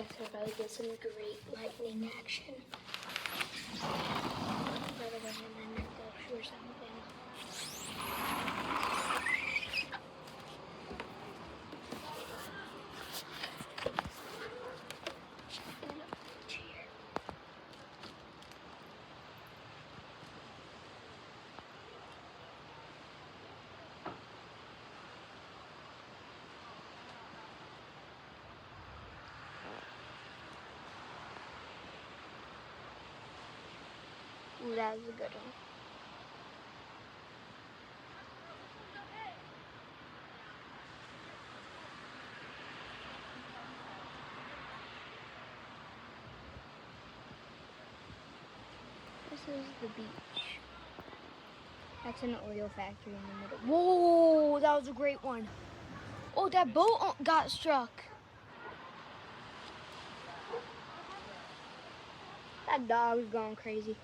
to really get some great lightning action. Rather than my neck or something. Ooh, that was a good one. This is the beach. That's an oil factory in the middle. Whoa, that was a great one. Oh, that boat got struck. That dog's going crazy.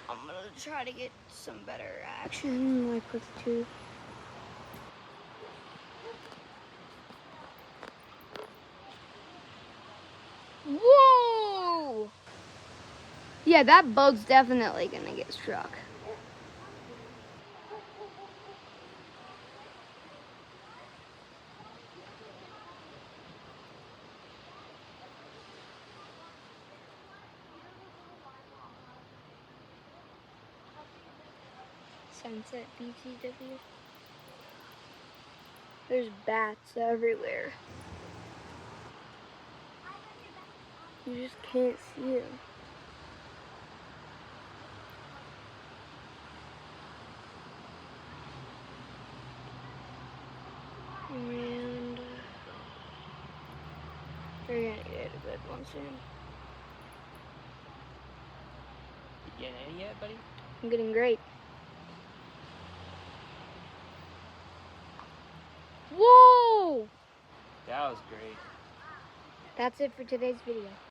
I'm gonna try to get some better action, like with two. Whoa! Yeah, that boat's definitely gonna get struck. Sunset BTW. There's bats everywhere. You just can't see them. And we're gonna get a good one soon. You getting any yet, buddy? I'm getting great. Whoa! That was great. That's it for today's video.